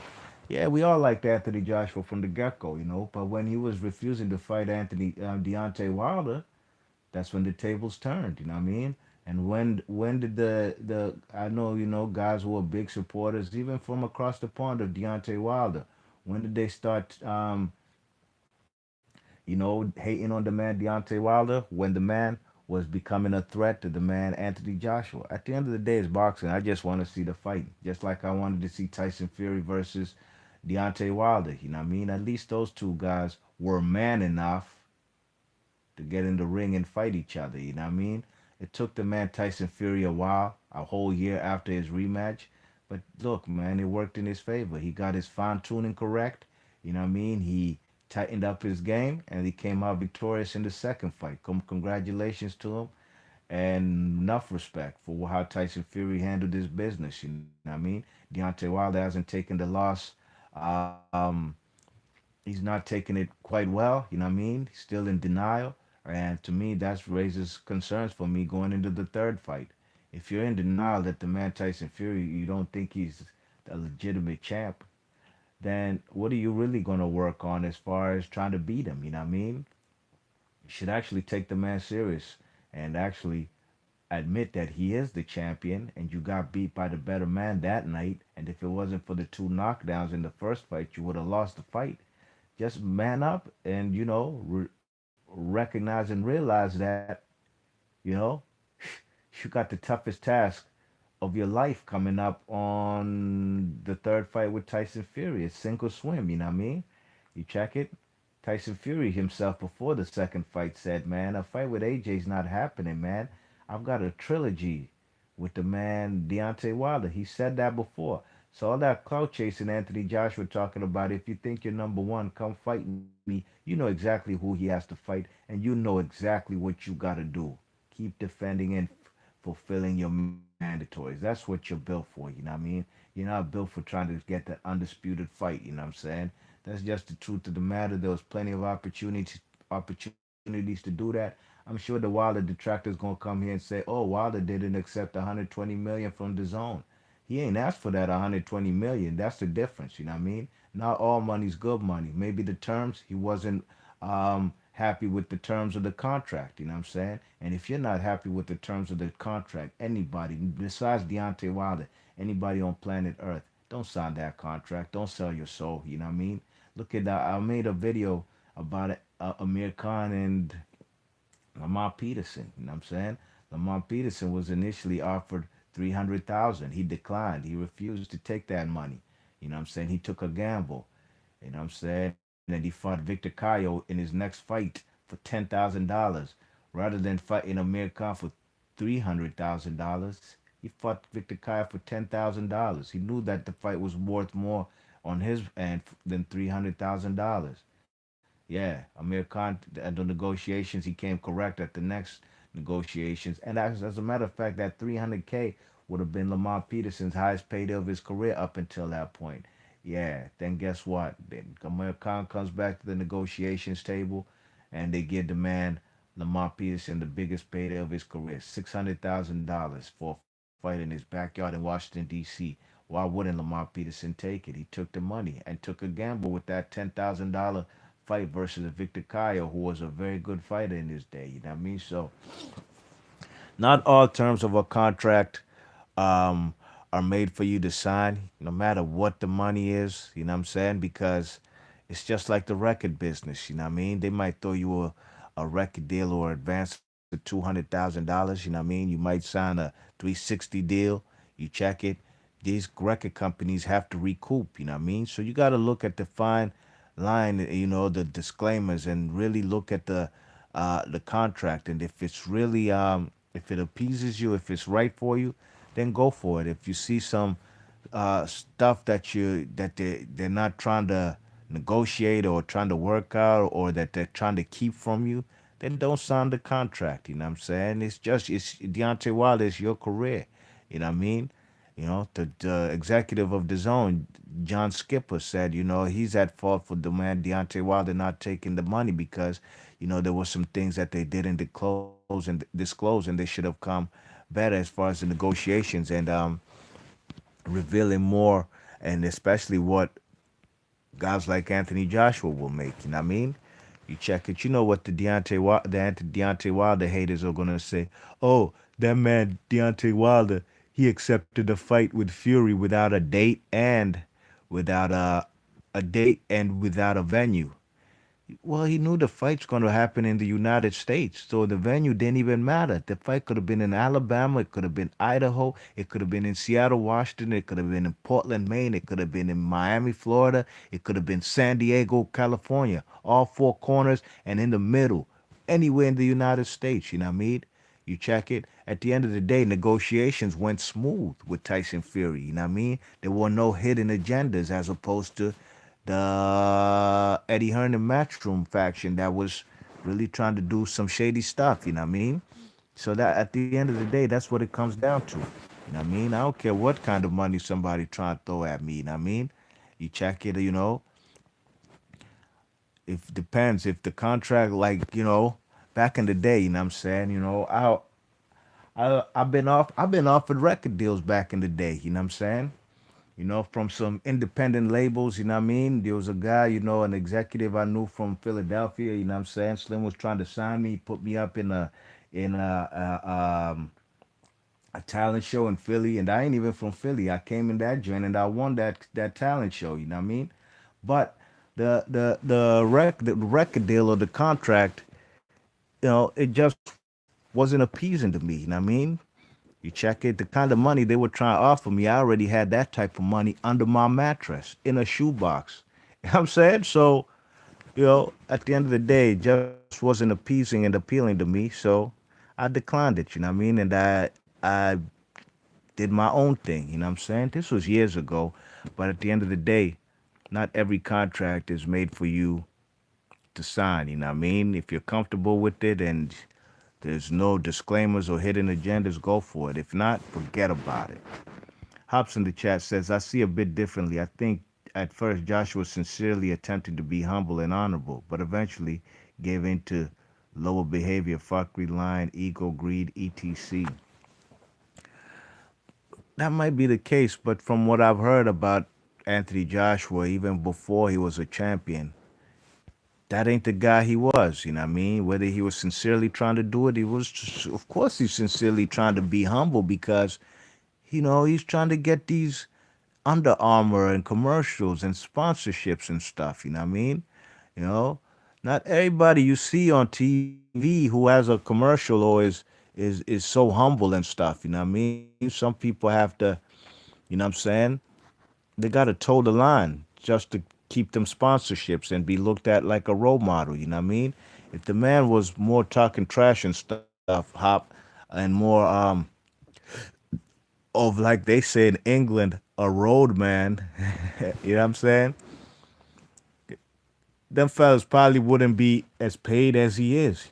Yeah, we all liked Anthony Joshua from the get-go. But when he was refusing to fight Deontay Wilder, that's when the tables turned, you know what I mean? And when did the I know, guys who were big supporters, even from across the pond of Deontay Wilder, when did they start hating on the man Deontay Wilder when the man was becoming a threat to the man Anthony Joshua. At the end of the day, it's boxing. I just want to see the fight, just like I wanted to see Tyson Fury versus Deontay Wilder. You know what I mean? At least those two guys were man enough to get in the ring and fight each other. You know what I mean? It took the man Tyson Fury a while, a whole year after his rematch. But look, man, it worked in his favor. He got his fine tuning correct. You know what I mean? He tightened up his game and he came out victorious in the second fight. Congratulations to him. and enough respect for how Tyson Fury handled his business. You know what I mean? Deontay Wilder hasn't taken the loss. Um, he's not taking it quite well. You know what I mean? He's still in denial. And to me, that raises concerns for me going into the third fight. If you're in denial that the man Tyson Fury, you don't think he's a legitimate champ, then what are you really going to work on as far as trying to beat him? You know what I mean? You should actually take the man serious and actually admit that he is the champion and you got beat by the better man that night. And if it wasn't for the two knockdowns in the first fight, you would have lost the fight. Just man up and, recognize and realize that, you know, you got the toughest task of your life coming up on the third fight with Tyson Fury. It's sink or swim, you know what I mean? You check it. Tyson Fury himself before the second fight said, "Man, a fight with AJ's not happening, man. I've got a trilogy with the man Deontay Wilder." He said that before. So all that clout chasing Anthony Joshua talking about, if you think you're number one, come fight me. You know exactly who he has to fight, and you know exactly what you got to do. Keep defending and fulfilling your mandatories. That's what you're built for, you know what I mean? You're not built for trying to get that undisputed fight, you know what I'm saying? That's just the truth of the matter. There was plenty of opportunities to do that. I'm sure the Wilder detractors gonna come here and say, "Oh, Wilder didn't accept 120 million from the zone." He ain't asked for that 120 million. That's the difference, you know what I mean? Not all money's good money. Maybe the terms he wasn't happy with the terms of the contract, you know what I'm saying? And if you're not happy with the terms of the contract, anybody besides Deontay Wilder, anybody on planet Earth, don't sign that contract. Don't sell your soul, you know what I mean? Look at that. I made a video about it, Amir Khan and Lamar Peterson. You know what I'm saying? Lamar Peterson was initially offered 300,000. He declined. He refused to take that money. You know what I'm saying? He took a gamble. You know what I'm saying? And he fought Victor Cayo in his next fight for $10,000 rather than fighting Amir Khan for $300,000. He fought Victor Cayo for $10,000. He knew that the fight was worth more on his end than $300,000. Yeah, Amir Khan at the negotiations, he came correct at the next negotiations, and as a matter of fact, that 300K would have been Lamar Peterson's highest payday of his career up until that point. Yeah, then guess what? Then Amir Khan comes back to the negotiations table, and they give the man Lamar Peterson the biggest payday of his career, $600,000 for a fight in his backyard in Washington D.C. Why wouldn't Lamar Peterson take it? He took the money and took a gamble with that $10,000 fight versus Victor Kyle, who was a very good fighter in his day. You know what I mean? So, not all terms of a contract um, are made for you to sign, no matter what the money is. You know what I'm saying? Because it's just like the record business. You know what I mean? They might throw you a record deal or advance of $200,000. You know what I mean? You might sign a 360 deal. You check it. These record companies have to recoup. You know what I mean? So you got to look at the fine line. The disclaimers, and really look at the contract. And if it's really if it appeases you, if it's right for you, then go for it. If you see some stuff that they're not trying to negotiate or trying to work out, or that they're trying to keep from you, then don't sign the contract. You know what I'm saying? It's Deontay Wilder. It's your career. You know what I mean? The executive of the zone, John Skipper, said, he's at fault for the man Deontay Wilder not taking the money because, there were some things that they didn't disclose, and they should have come better as far as the negotiations and revealing more, and especially what guys like Anthony Joshua will make. You know what I mean? You check it. You know what the Deontay Wilder haters are gonna say? Oh, that man Deontay Wilder, he accepted a fight with Fury without a date and without a date and without a venue. Well, he knew the fight's going to happen in the United States, so the venue didn't even matter. The fight could have been in Alabama, it could have been Idaho, it could have been in Seattle, Washington, it could have been in Portland, Maine, it could have been in Miami, Florida, it could have been San Diego, California, all four corners and in the middle, anywhere in the United States, you know what I mean? You check it. At the end of the day, negotiations went smooth with Tyson Fury. You know what I mean? There were no hidden agendas as opposed to the Eddie Hearn and Matchroom faction that was really trying to do some shady stuff. You know what I mean? So that at the end of the day, that's what it comes down to. You know what I mean? I don't care what kind of money somebody trying to throw at me. You know what I mean? You check it, if depends if the contract like, back in the day, you know what I'm saying? I've been offered record deals back in the day, you know what I'm saying? From some independent labels, you know what I mean? There was a guy, an executive I knew from Philadelphia, you know what I'm saying? Slim was trying to sign me, put me up in a talent show in Philly, and I ain't even from Philly. I came in that joint and I won that talent show, you know what I mean? But the record deal or the contract, it just wasn't appeasing to me, you know what I mean? You check it, the kind of money they were trying to offer me, I already had that type of money under my mattress in a shoebox. You know what I'm saying? So, at the end of the day, it just wasn't appeasing and appealing to me. So I declined it, you know what I mean? And I did my own thing, you know what I'm saying? This was years ago. But at the end of the day, not every contract is made for you to sign, you know what I mean? If you're comfortable with it and there's no disclaimers or hidden agendas, go for it. If not, forget about it. Hops in the chat says, I see a bit differently. I think at first Joshua sincerely attempted to be humble and honorable, but eventually gave in to lower behavior, fuckery, lying, ego, greed, etc. That might be the case, but from what I've heard about Anthony Joshua, even before he was a champion, that ain't the guy he was. You know what I mean? Whether he was sincerely trying to do it, he was, just, of course, he's sincerely trying to be humble because, he's trying to get these Under Armour and commercials and sponsorships and stuff. You know what I mean? You know, not everybody you see on TV who has a commercial or is so humble and stuff. You know what I mean? Some people have to, you know what I'm saying? They got to toe the line just to keep them sponsorships and be looked at like a role model. You know what I mean? If the man was more talking trash and stuff, Hop, and more of like they say in England, a road man. You know what I'm saying? Them fellas probably wouldn't be as paid as he is.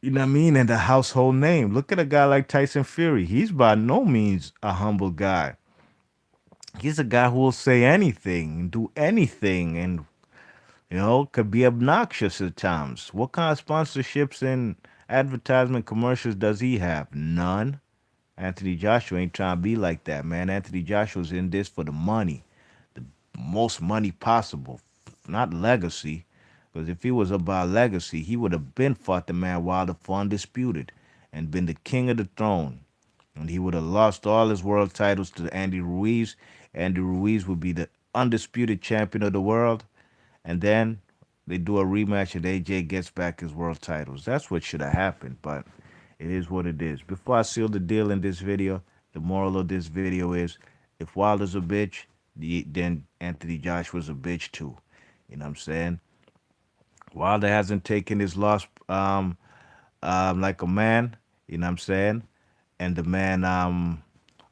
You know what I mean? And the household name. Look at a guy like Tyson Fury. He's by no means a humble guy. He's a guy who will say anything and do anything and, could be obnoxious at times. What kind of sponsorships and advertisement commercials does he have? None. Anthony Joshua ain't trying to be like that, man. Anthony Joshua's in this for the money, the most money possible, not legacy. Because if he was about legacy, he would have been fought the man Wilder for undisputed and been the king of the throne. And he would have lost all his world titles to Andy Ruiz. Andy Ruiz would be the undisputed champion of the world. And then they do a rematch and AJ gets back his world titles. That's what should have happened. But it is what it is. Before I seal the deal in this video, the moral of this video is if Wilder's a bitch, then Anthony Joshua's a bitch too. You know what I'm saying? Wilder hasn't taken his loss like a man. You know what I'm saying? And the man,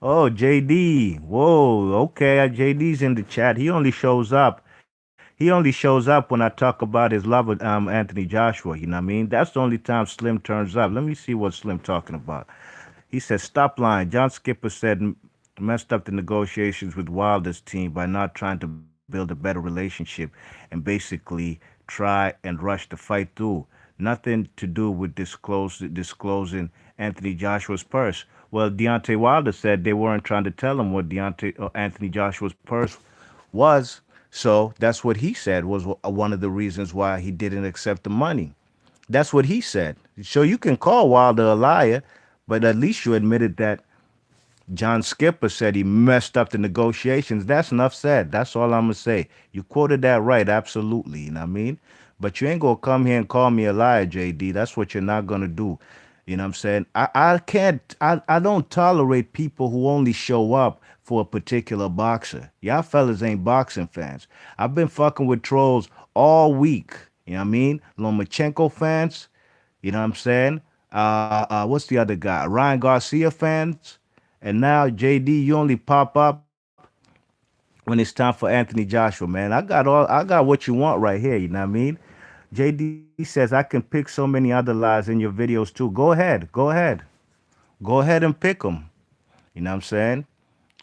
oh, JD. Whoa, okay. JD's in the chat. He only shows up. He only shows up when I talk about his love with Anthony Joshua. You know what I mean? That's the only time Slim turns up. Let me see what Slim talking about. He says, stop lying. John Skipper said messed up the negotiations with Wilder's team by not trying to build a better relationship and basically try and rush the fight through. Nothing to do with disclosing Anthony Joshua's purse. Well, Deontay Wilder said they weren't trying to tell him what Anthony Joshua's purse was. So that's what he said was one of the reasons why he didn't accept the money. That's what he said. So you can call Wilder a liar, but at least you admitted that John Skipper said he messed up the negotiations. That's enough said. That's all I'm going to say. You quoted that right, absolutely. You know what I mean? But you ain't going to come here and call me a liar, JD. That's what you're not going to do. You know what I'm saying? I can't, I don't tolerate people who only show up for a particular boxer. Y'all fellas ain't boxing fans. I've been fucking with trolls all week. You know what I mean? Lomachenko fans. You know what I'm saying? What's the other guy? Ryan Garcia fans. And now, JD, you only pop up when it's time for Anthony Joshua, man. I got what you want right here. You know what I mean? JD says I can pick so many other lies in your videos too. Go ahead. Go ahead. Go ahead and pick them. You know what I'm saying?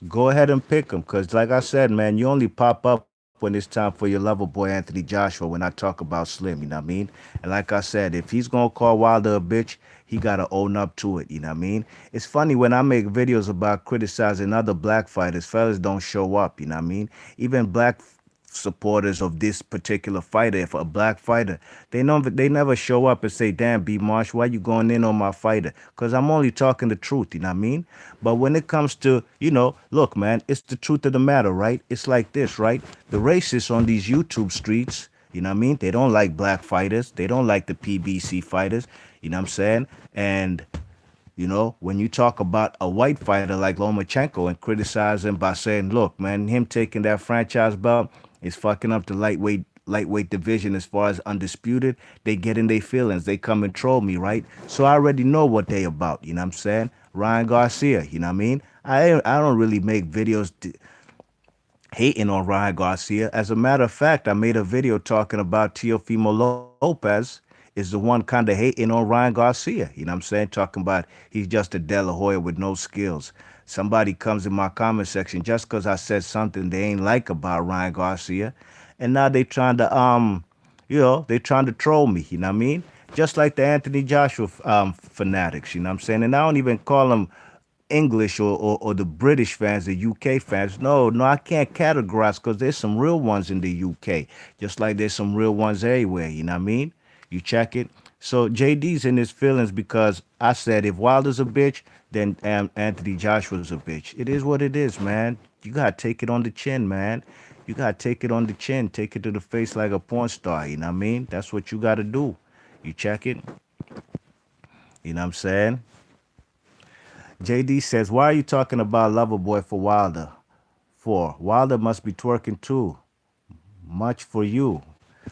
Go ahead and pick them. Because, like I said, man, you only pop up when it's time for your lover boy, Anthony Joshua, when I talk about Slim. You know what I mean? And like I said, if he's going to call Wilder a bitch, he got to own up to it. You know what I mean? It's funny when I make videos about criticizing other black fighters, fellas don't show up. You know what I mean? Even black supporters of this particular fighter, if a black fighter, they never show up and say, "Damn, B Marsh, why you going in on my fighter?" Because I'm only talking the truth, you know what I mean? But when it comes to, look, man, it's the truth of the matter, right? It's like this, right? The racists on these YouTube streets, you know what I mean? They don't like black fighters. They don't like the PBC fighters. You know what I'm saying? And when you talk about a white fighter like Lomachenko and criticize him by saying, "Look, man, him taking that franchise belt is fucking up the lightweight division as far as undisputed," they get in their feelings. They come and troll me, right? So I already know what they about. You know what I'm saying? Ryan Garcia. You know what I mean? I don't really make videos hating on Ryan Garcia. As a matter of fact, I made a video talking about Teofimo Lopez is the one kind of hating on Ryan Garcia. You know what I'm saying? Talking about he's just a De La Hoya with no skills. Somebody comes in my comment section just because I said something they ain't like about Ryan Garcia, and now they trying to they trying to troll me. You know what I mean? Just like the Anthony Joshua fanatics. You know what I'm saying? And I don't even call them English or the British fans, the UK fans. No, no, I can't categorize because there's some real ones in the UK, just like there's some real ones everywhere. You know what I mean? You check it. So JD's in his feelings because I said if Wilder's a bitch, then Anthony Joshua's a bitch. It is what it is, man. You gotta take it on the chin, man. You gotta take it on the chin, take it to the face like a porn star. You know what I mean? That's what you gotta do. You check it. You know what I'm saying? JD says, "Why are you talking about Loverboy for Wilder? For Wilder must be twerking too. Much for you."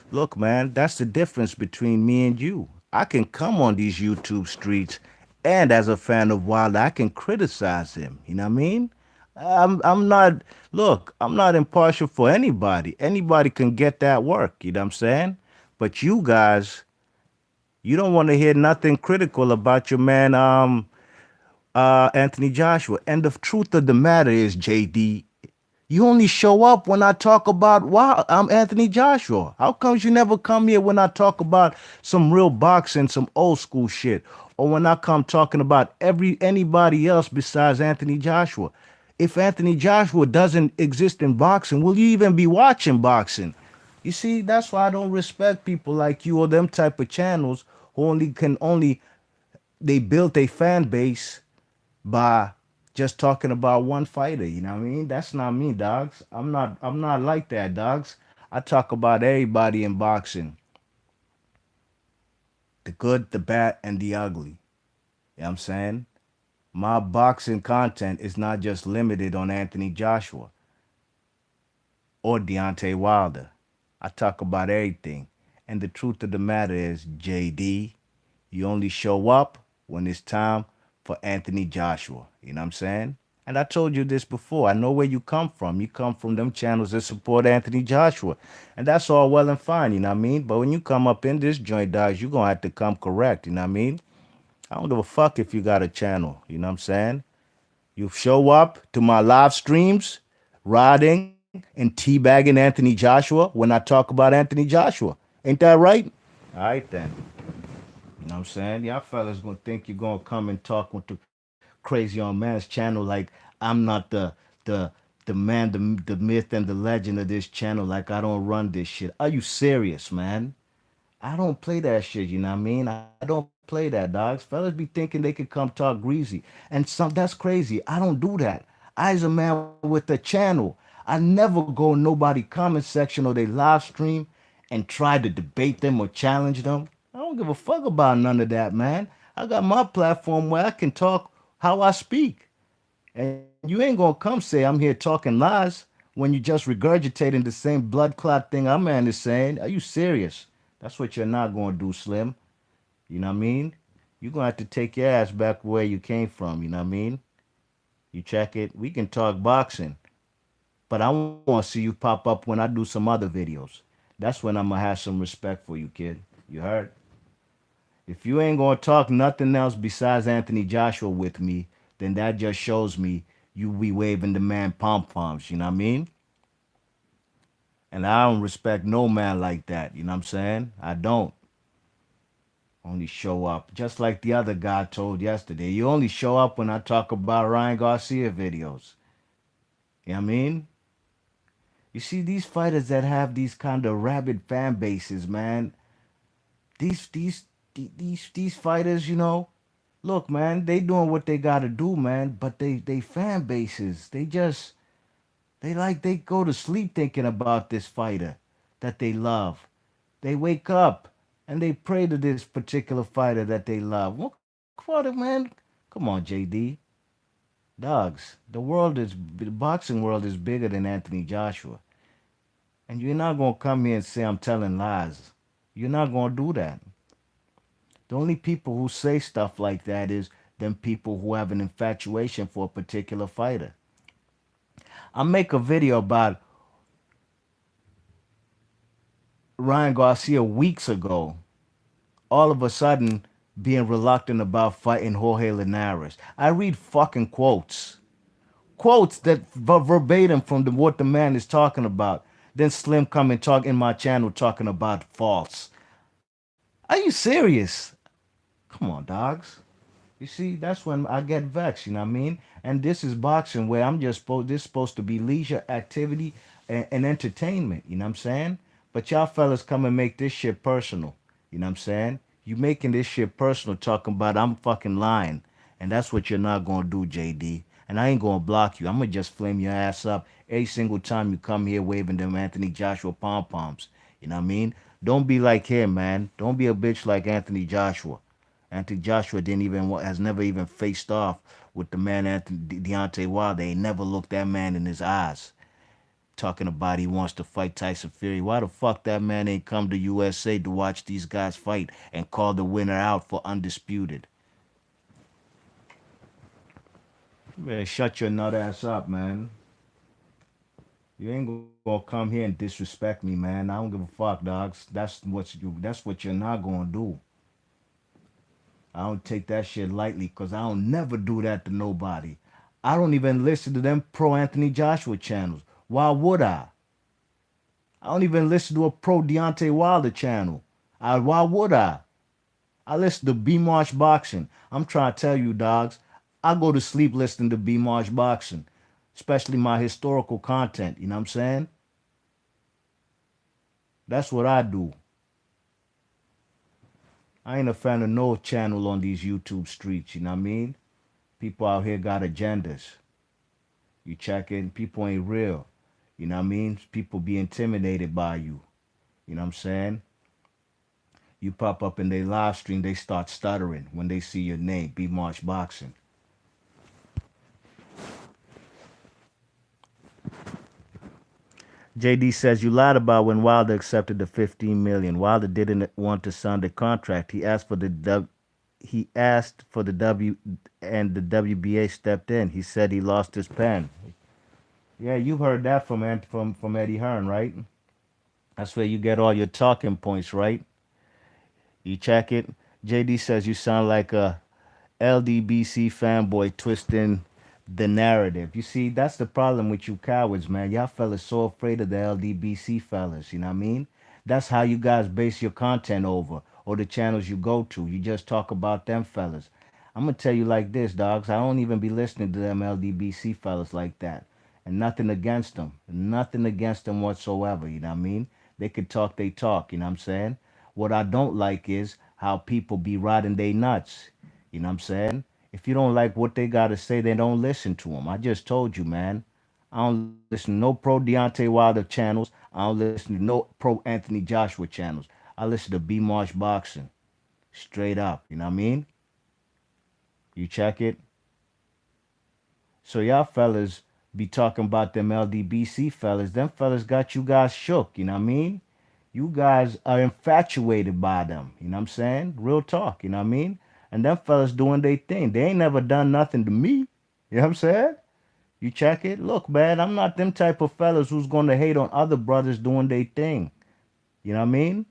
Look, man, that's the difference between me and you. I can come on these YouTube streets, and as a fan of Wilder, I can criticize him. You know what I mean? I'm not. Look, I'm not impartial for anybody. Anybody can get that work. You know what I'm saying? But you guys, you don't want to hear nothing critical about your man. Anthony Joshua. And the truth of the matter is, JD, you only show up when I talk about, wow, I'm Anthony Joshua. How comes you never come here when I talk about some real boxing, some old school shit, or when I come talking about anybody else besides Anthony Joshua? If Anthony Joshua doesn't exist in boxing, will you even be watching boxing? You see, that's why I don't respect people like you or them type of channels who only they built a fan base by just talking about one fighter. You know what I mean? That's not me, dogs. I'm not like that, dogs. I talk about everybody in boxing. The good, the bad, and the ugly. You know what I'm saying? My boxing content is not just limited on Anthony Joshua or Deontay Wilder. I talk about everything. And the truth of the matter is, JD, you only show up when it's time for Anthony Joshua. You know what I'm saying? And I told you this before. I know where you come from. You come from them channels that support Anthony Joshua. And that's all well and fine, you know what I mean? But when you come up in this joint, dogs, you're going to have to come correct, you know what I mean? I don't give a fuck if you got a channel, you know what I'm saying? You show up to my live streams, riding and teabagging Anthony Joshua when I talk about Anthony Joshua. Ain't that right? All right, then. You know what I'm saying? Y'all fellas gonna think you're gonna come and talk with the crazy on man's channel like I'm not the the man, the myth and the legend of this channel. Like I don't run this shit. Are you serious, man? I don't play that shit. You know what I mean? I don't play that, dogs. Fellas be thinking they could come talk greasy, and some that's crazy. I don't do that. I's a man with a channel. I never go in nobody comment section or they live stream and try to debate them or challenge them. I don't give a fuck about none of that, man. I got my platform where I can talk how I speak. And you ain't gonna come say I'm here talking lies when you just regurgitating the same blood clot thing our man is saying. Are you serious? That's what you're not gonna do, Slim. You know what I mean? You're gonna have to take your ass back where you came from, you know what I mean? You check it. We can talk boxing, but I want to see you pop up when I do some other videos. That's when I'm gonna have some respect for you, kid. You heard? If you ain't gonna talk nothing else besides Anthony Joshua with me, then that just shows me you be waving the man pom poms. You know what I mean? And I don't respect no man like that. You know what I'm saying? I don't. Only show up. Just like the other guy told yesterday. You only show up when I talk about Ryan Garcia videos. You know what I mean? You see these fighters that have these kind of rabid fan bases, man. These these these fighters, look, man, they doing what they gotta do, man. But they fan bases, they go to sleep thinking about this fighter that they love. They wake up and they pray to this particular fighter that they love. What fighter, man? Come on, JD. Dogs. The boxing world is bigger than Anthony Joshua. And you're not gonna come here and say I'm telling lies. You're not gonna do that. The only people who say stuff like that is them people who have an infatuation for a particular fighter. I make a video about Ryan Garcia weeks ago, all of a sudden being reluctant about fighting Jorge Linares. I read fucking quotes that verbatim from what the man is talking about. Then Slim come and talk in my channel talking about false. Are you serious? Come on, dogs. You see, that's when I get vexed, you know what I mean? And this is boxing where this is supposed to be leisure activity and entertainment, you know what I'm saying? But y'all fellas come and make this shit personal, you know what I'm saying? You making this shit personal talking about I'm fucking lying. And that's what you're not gonna do, JD. And I ain't gonna block you. I'm gonna just flame your ass up every single time you come here waving them Anthony Joshua pom poms. You know what I mean? Don't be like him, man. Don't be a bitch like Anthony Joshua. Anthony Joshua has never even faced off with the man Anthony Deontay Wilder. They ain't never looked that man in his eyes. Talking about he wants to fight Tyson Fury. Why the fuck that man ain't come to USA to watch these guys fight and call the winner out for undisputed? Man, shut your nut ass up, man. You ain't gonna come here and disrespect me, man. I don't give a fuck, dogs. That's what you're not gonna do. I don't take that shit lightly because I don't never do that to nobody. I don't even listen to them pro Anthony Joshua channels. Why would I? I don't even listen to a pro Deontay Wilder channel. Why would I? I listen to B Marsh Boxing. I'm trying to tell you, dogs. I go to sleep listening to B Marsh Boxing, especially my historical content. You know what I'm saying? That's what I do. I ain't a fan of no channel on these YouTube streets. You know what I mean? People out here got agendas. You check in, people ain't real. You know what I mean? People be intimidated by you. You know what I'm saying? You pop up in their live stream, they start stuttering when they see your name, B Marsh Boxing. JD says you lied about when Wilder accepted the 15 million. Wilder didn't want to sign the contract. He asked for the W and the WBA stepped in. He said he lost his pen. Yeah, you heard that from Eddie Hearn, right? That's where you get all your talking points, right? You check it. JD says you sound like a LDBC fanboy twisting the narrative. You see, that's the problem with you cowards, man. Y'all fellas so afraid of the LDBC fellas, you know what I mean? That's how you guys base your content over or the channels you go to. You just talk about them fellas. I'm gonna tell you like this, dogs. I don't even be listening to them LDBC fellas like that. And nothing against them. Nothing against them whatsoever, you know what I mean? They could talk, they talk, you know what I'm saying? What I don't like is how people be riding they nuts. You know what I'm saying? If you don't like what they got to say, then don't listen to them. I just told you, man. I don't listen to no pro Deontay Wilder channels. I don't listen to no pro Anthony Joshua channels. I listen to B Marsh Boxing. Straight up. You know what I mean? You check it. So y'all fellas be talking about them LDBC fellas. Them fellas got you guys shook. You know what I mean? You guys are infatuated by them. You know what I'm saying? Real talk. You know what I mean? And them fellas doing their thing. They ain't never done nothing to me. You know what I'm saying? You check it. Look, man, I'm not them type of fellas who's gonna hate on other brothers doing their thing. You know what I mean?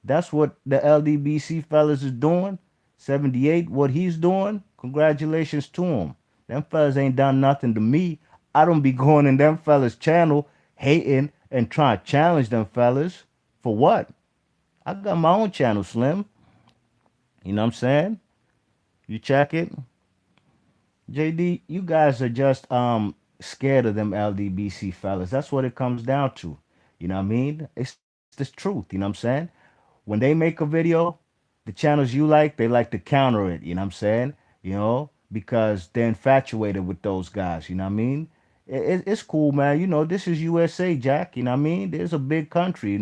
That's what the LDBC fellas is doing. 78, what he's doing, congratulations to him. Them fellas ain't done nothing to me. I don't be going in them fellas' channel hating and trying to challenge them fellas. For what? I got my own channel, Slim. You know what I'm saying? You check it. JD, you guys are just scared of them LDBC fellas. That's what it comes down to. You know what I mean? It's the truth. You know what I'm saying? When they make a video, the channels you like, they like to counter it. You know what I'm saying? You know, because they're infatuated with those guys. You know what I mean? It's cool, man. You know, this is USA, Jack. You know what I mean? There's a big country.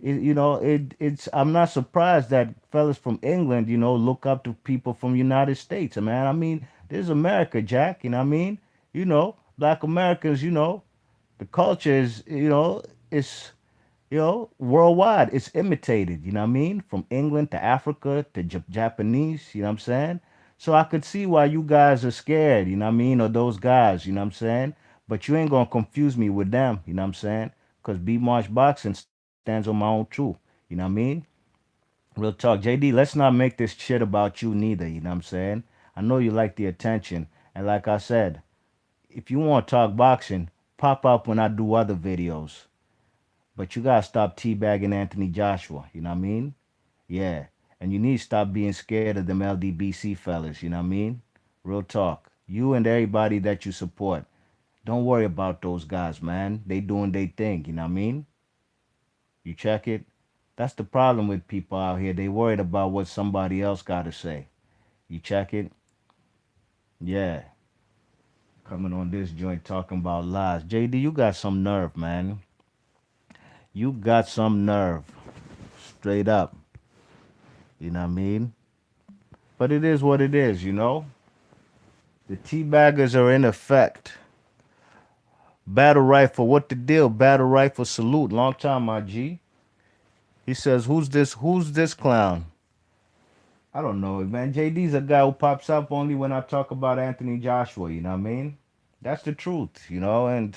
It's I'm not surprised that fellas from England, look up to people from United States, man. I mean, there's America, Jack. You know what I mean? Black Americans. The culture is, it's worldwide. It's imitated. You know what I mean? From England to Africa to Japanese. You know what I'm saying? So I could see why you guys are scared. You know what I mean? Or those guys. You know what I'm saying? But you ain't gonna confuse me with them. You know what I'm saying? Because B March Boxing stands on my own truth. You know what I mean? Real talk. JD, let's not make this shit about you neither. You know what I'm saying? I know you like the attention. And like I said, if you want to talk boxing, pop up when I do other videos. But you gotta stop teabagging Anthony Joshua. You know what I mean? Yeah. And you need to stop being scared of them LDBC fellas. You know what I mean? Real talk. You and everybody that you support. Don't worry about those guys, man. They doing their thing. You know what I mean? You check it. That's the problem with people out here. They worried about what somebody else got to say. You check it? Yeah. Coming on this joint talking about lies. JD, you got some nerve, man. You got some nerve. Straight up. You know what I mean? But it is what it is. The teabaggers are in effect. Battle rifle, what the deal? Battle rifle salute. Long time, my G. He says, who's this? Who's this clown? I don't know, man. JD's a guy who pops up only when I talk about Anthony Joshua. You know what I mean? That's the truth. And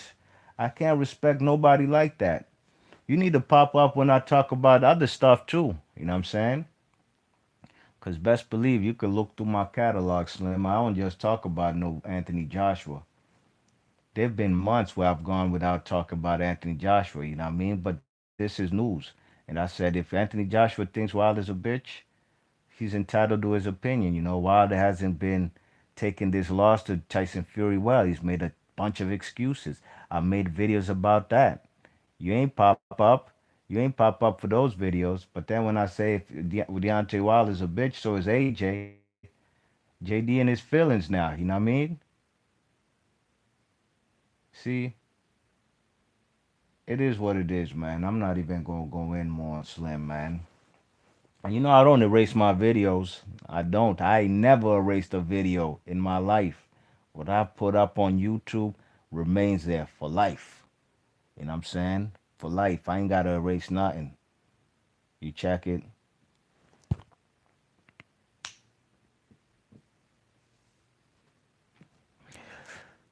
I can't respect nobody like that. You need to pop up when I talk about other stuff too. You know what I'm saying? Because best believe you could look through my catalog, Slim. I don't just talk about no Anthony Joshua. There've been months where I've gone without talking about Anthony Joshua, you know what I mean? But this is news. And I said, if Anthony Joshua thinks Wilder's a bitch, he's entitled to his opinion. Wilder hasn't been taking this loss to Tyson Fury well. He's made a bunch of excuses. I made videos about that. You ain't pop up. You ain't pop up for those videos. But then when I say if Deontay Wilder's a bitch, so is AJ. JD in his feelings now. You know what I mean? See, it is what it is, man. I'm not even gonna go in more on Slim, man. And I don't erase my videos. I don't. I ain't never erased a video in my life. What I put up on YouTube remains there for life. You know what I'm saying? For life. I ain't gotta erase nothing. You check it.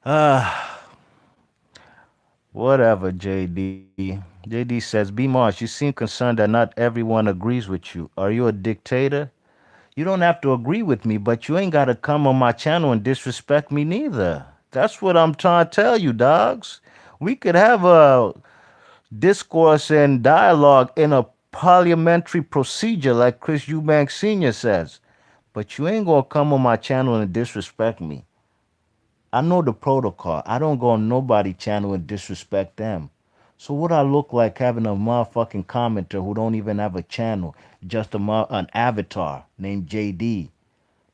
Ah, whatever, JD. JD says, B Mars, you seem concerned that not everyone agrees with you. Are you a dictator? You don't have to agree with me, but you ain't got to come on my channel and disrespect me neither. That's what I'm trying to tell you, dogs. We could have a discourse and dialogue in a parliamentary procedure like Chris Eubank Sr. says. But you ain't going to come on my channel and disrespect me. I know the protocol. I don't go on nobody channel and disrespect them. So what I look like having a motherfucking commenter who don't even have a channel, just an avatar named JD.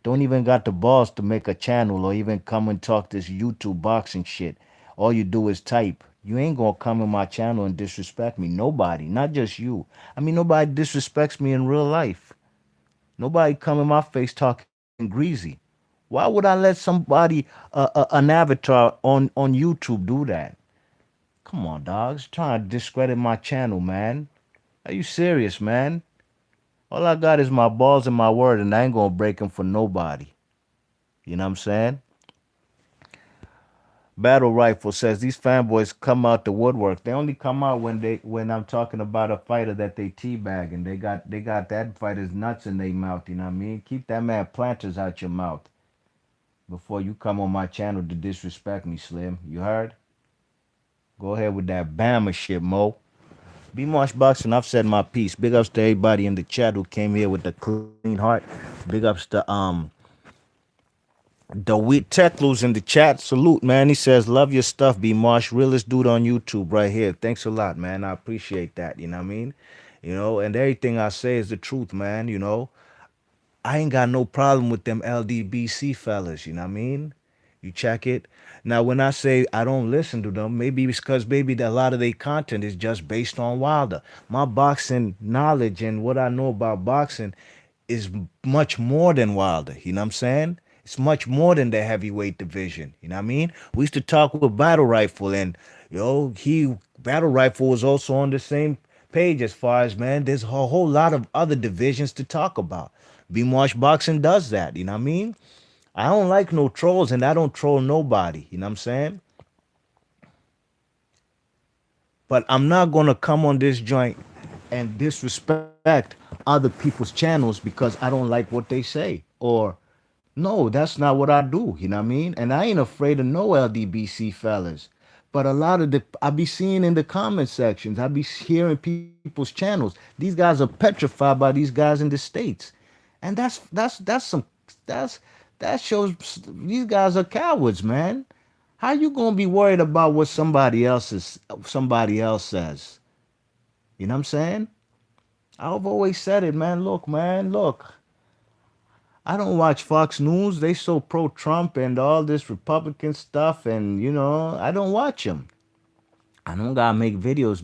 Don't even got the balls to make a channel or even come and talk this YouTube boxing shit. All you do is type. You ain't gonna come in my channel and disrespect me. Nobody, not just you. I mean, nobody disrespects me in real life. Nobody come in my face talking greasy. Why would I let somebody, an avatar on YouTube do that? Come on, dogs. Trying to discredit my channel, man. Are you serious, man? All I got is my balls and my word, and I ain't gonna break them for nobody. You know what I'm saying? Battle Rifle says these fanboys come out the woodwork. They only come out when I'm talking about a fighter that they teabag and they got that fighter's nuts in their mouth. You know what I mean? Keep that man planters out your mouth before you come on my channel to disrespect me, Slim. You heard? Go ahead with that Bama shit, Mo. Be Marsh Boxing, I've said my piece. Big ups to everybody in the chat who came here with the clean heart. Big ups to Wheat Techlos in the chat. Salute, man. He says, love your stuff, B Marsh. Realest dude on YouTube right here. Thanks a lot, man. I appreciate that. You know what I mean? And everything I say is the truth, man. I ain't got no problem with them LDBC fellas, you know what I mean? You check it. Now, when I say I don't listen to them, maybe it's because maybe a lot of their content is just based on Wilder. My boxing knowledge and what I know about boxing is much more than Wilder, you know what I'm saying? It's much more than the heavyweight division, you know what I mean? We used to talk with Battle Rifle, and Battle Rifle was also on the same page as far as, man, there's a whole lot of other divisions to talk about. B Marsh Boxing does that, you know what I mean? I don't like no trolls and I don't troll nobody, you know what I'm saying? But I'm not gonna come on this joint and disrespect other people's channels because I don't like what they say. Or no, that's not what I do, you know what I mean? And I ain't afraid of no LDBC fellas. But a lot of the I be seeing in the comment sections, I be hearing people's channels. These guys are petrified by these guys in the states, and that's some that's that shows these guys are cowards, man. How you gonna be worried about what somebody else says? You know what I'm saying? I've always said it, man. Look, man, look. I don't watch Fox News. They so pro Trump and all this Republican stuff, and I don't watch them. I don't gotta make videos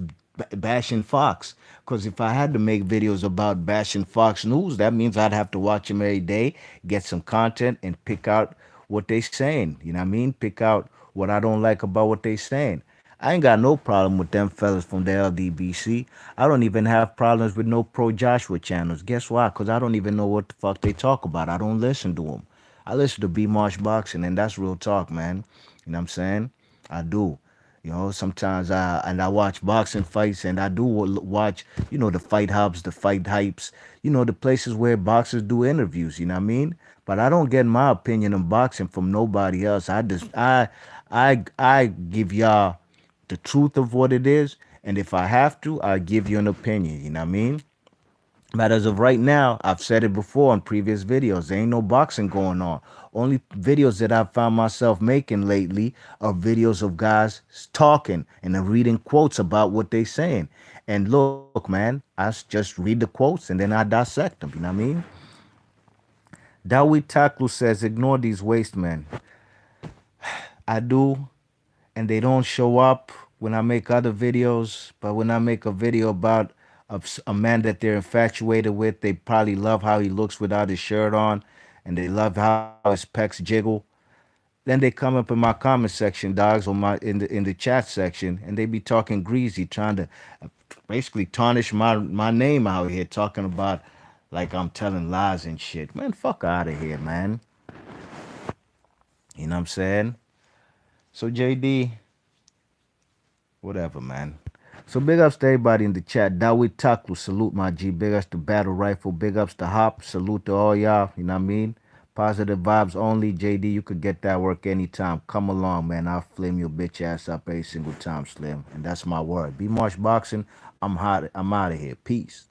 bashing Fox. Because if I had to make videos about bashing Fox News, that means I'd have to watch them every day, get some content, and pick out what they saying. You know what I mean? Pick out what I don't like about what they saying. I ain't got no problem with them fellas from the LDBC. I don't even have problems with no pro Joshua channels. Guess why? Because I don't even know what the fuck they talk about. I don't listen to them. I listen to B Marsh Boxing, and that's real talk, man. You know what I'm saying? I do. Sometimes I watch boxing fights and I do watch, the fight hubs, the fight hypes, the places where boxers do interviews, you know what I mean? But I don't get my opinion on boxing from nobody else. I give y'all the truth of what it is, and if I have to, I give you an opinion, you know what I mean? But as of right now, I've said it before in previous videos. There ain't no boxing going on. Only videos that I've found myself making lately are videos of guys talking and then reading quotes about what they saying. And look, man, just read the quotes and then I dissect them. You know what I mean? Dawi Taklu says, ignore these waste men. I do, and they don't show up when I make other videos. But when I make a video about a man that they're infatuated with, they probably love how he looks without his shirt on, and they love how his pecs jiggle. Then they come up in my comment section, dogs, or in the chat section, and they be talking greasy, trying to basically tarnish my name out here, talking about like I'm telling lies and shit. Man, fuck out of here, man. You know what I'm saying? So JD, whatever, man. So big ups to everybody in the chat. Dawid Taklu, salute my G. Big ups to Battle Rifle. Big ups to Hop. Salute to all y'all. You know what I mean? Positive vibes only. JD, you could get that work anytime. Come along, man. I'll flame your bitch ass up every single time, Slim. And that's my word. Be Marsh Boxing. I'm hot. I'm out of here. Peace.